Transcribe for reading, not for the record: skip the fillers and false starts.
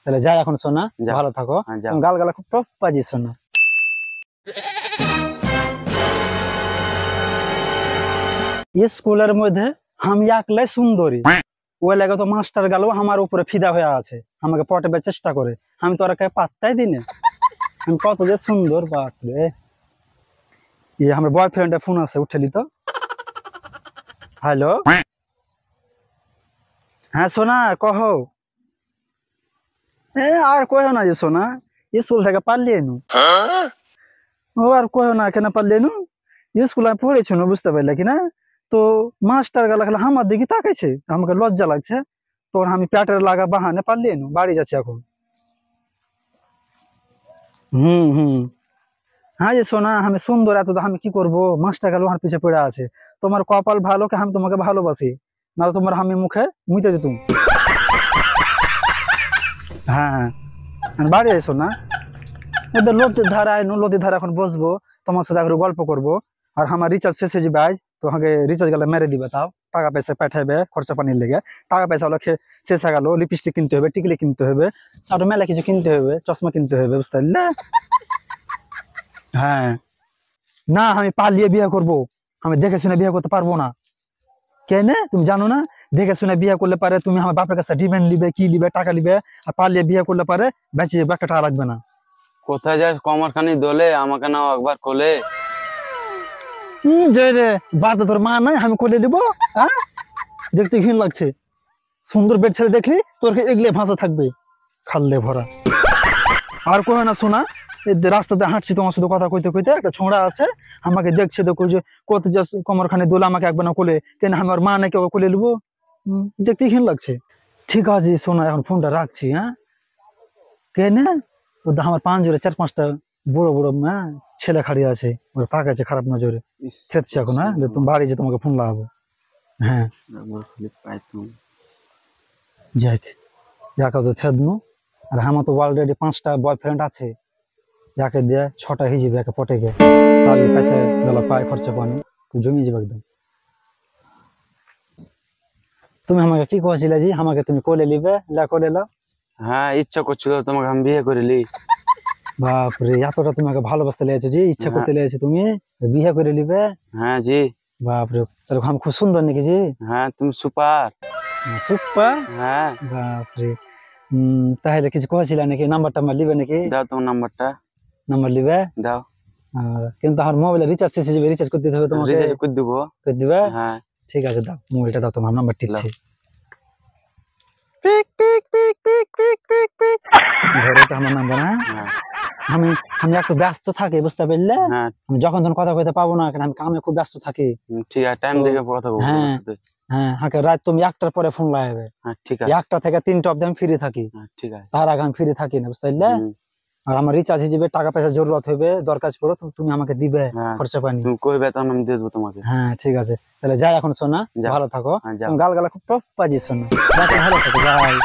তাহলে যাই এখন সোনা, ভালো থাকো। গাল গালা খুব পাজি সোনা। স্কুলের মধ্যে আমি একলে সুন্দরী, ওই লাগে তো মাস্টার গেল আমার উপরে ফিদা হয়ে আছে, আমাকে পটাবার চেষ্টা করে। আমি তো ওরা পাত্তাই দিনে, আমি কত যে সুন্দর। বাপরে, আমার বয়ফ্রেন্ডের ফোন আছে, উঠেলি তো। হ্যালো, হ্যাঁ সোনা কহ। আর কহ না যে সোনা, স্কুল থেকে পারলিয়ে নু। ও আর কহ না কেন পারলিয়ে নু, স্কুল আমি পড়েছি না, বুঝতে পারলে কিনা। তো মাস্টার গেলা খেলা আমার দিকে তাকাইছে, আমাকে লজ্জা লাগছে। তোর আমি প্যাটের লাগা বাহানে পারলিয়ে নু, বাড়ি যাচ্ছি এখন। হুম। হ্যাঁ যে সোনা, আমি সুন্দর এত, আমি কি করবো, মাস্টার গেল আমার পিছিয়ে পড়ে আছে। তোমার কপাল ভালো কে আমি তোমাকে ভালোবাসি, না তোমার আমি মুখে মুইতে দিতুম। হ্যাঁ, বাড়ি এসো না, এদের নদীর ধারা আইনু, নদীর ধারা এখন বসবো, তোমার সাথে একটু গল্প করবো। আর আমার রিচার্জ শেষ হয়ে যাবে আজ, তোমাকে রিচার্জ গেলে মেরে দিবে, তাও টাকা পয়সা পাঠাবে খরচা পানির লেগে। টাকা পয়সা হলো শেষ হয়ে গেল, লিপস্টিক কিনতে হবে, টিকলি কিনতে হবে, আর মেলা কিছু কিনতে হবে, চশমা কিনতে হবে, বুঝতে পারলে। হ্যাঁ, না আমি পালিয়ে বিয়ে করবো, আমি দেখে শুনে বিয়ে করতে পারবো না। কেন তুমি জানো না, দেখে শুনে বিয়ে করলে পারে তুমি আমার বাপের কাছে ডিমান্ড লিবে, কি লিবে, টাকা লিবে। আর পালিয়ে বিয়ে করলে পারে বেঁচে যাবে, একটা টাকা লাগবে না। কোথায় যাস কমর খানি দোলে, আমাকে নাও একবার কোলে। রে বাদ, তোর মা নাই আমি কোলে নিবো? হ্যাঁ, দেখতে ঘিন লাগছে, সুন্দর বেড ছেড়ে দেখলি তোর এগলে ভাষা থাকবে, খাললে ভরা। আর কহে না শোনা, রাস্তাতে হাঁটছি তোমার শুধু কথা কইতে কইতে, একটা ছোঁড়া আছে আমাকে দেখছে, দেখো যে কত যে কমর খানি দোলে, আমাকে একবার না কোলে। কেন আমার মা নাকি ওকে কোলে নিবো? দেখতে ঘিন লাগছে। ঠিক আছে শোনা, এখন ফোনটা রাখছি। হ্যাঁ, কেন আমার পাঁচজোরে 4-5টা বড় বড় ছেলে খাড়িয়ে আছে, ওরা তাকাচ্ছে খারাপ নজরে, খেতেছি এখন। হ্যাঁ, তুমি বাড়ি যে তোমাকে ফোন লাগাবো। হ্যাঁ যাক, যাকে তো ছেদনু। আর আমার তো অলরেডি 5টা বয়ফ্রেন্ড আছে, যাকে দিয়ে 6টা হয়ে যাবে, একে পটেকে তাহলে পয়সা গেল, পায় খরচা পানি জমিয়ে যাবে একদম। তুমি আমাকে কি কয়েছিলে জি, আমাকে তুমি কোলে নিবে, কোলে লাও। হ্যাঁ, ইচ্ছা করছিল তোমাকে আমি বিয়ে করিলি। বাপরে, এতটা তোমাকে ভালোবাসতে লেগেছে জি, ইচ্ছা করতে লেগেছে তুমি বিয়ে করে নিবে? হ্যাঁ জি। বাপরে, তাহলে আমি খুব সুন্দর নাকি জি? হ্যাঁ, তুমি সুপার। সুপার? হ্যাঁ। বাপরে, তাহলে কিছু কয়েছিল নাকি, নাম্বারটা আমার লিবে নাকি? দাও তোমার নাম্বারটা। নাম্বার লিবে? দাও। কিন্তু আমার মোবাইলে রিচার্জ শেষ হয়ে যাবে, রিচার্জ করতে হবে তোমাকে। রিচার্জ করে দেবো। করে দিবে? হ্যাঁ ঠিক আছে, দাও মোবাইলটা, দাও তোমার নাম্বার টিপছি। আমার নাম্বার। হ্যাঁ, আমি একটু ব্যস্ত থাকি, বুঝতে পারলে। আমি যখন তখন কথা কইতে পাবো না, কারণ আমি কামে খুব ব্যস্ত থাকি। ঠিক আছে, টাইম দেখে কথা বলবো। হ্যাঁ, রাত তুমি 1টার পরে ফোন লাগাবে। ঠিক আছে, 1টা থেকে 3টা অব্দি আমি ফ্রি থাকি। ঠিক আছে, তার আগে আমি ফ্রি থাকি না, বুঝতে পারলে। আর আমার রিচার্জ হয়ে যাবে, টাকা পয়সা জরুরত হবে, দরকার পড়ো, তুমি আমাকে দিবে খরচা পানি। তুমি কইবে তখন আমি দিয়ে দেবো তোমাকে। হ্যাঁ ঠিক আছে, তাহলে যাই এখন সোনা, ভালো থাকো। গাল গালা খুব পাজি সোনা, ভালো থাকো, যাই।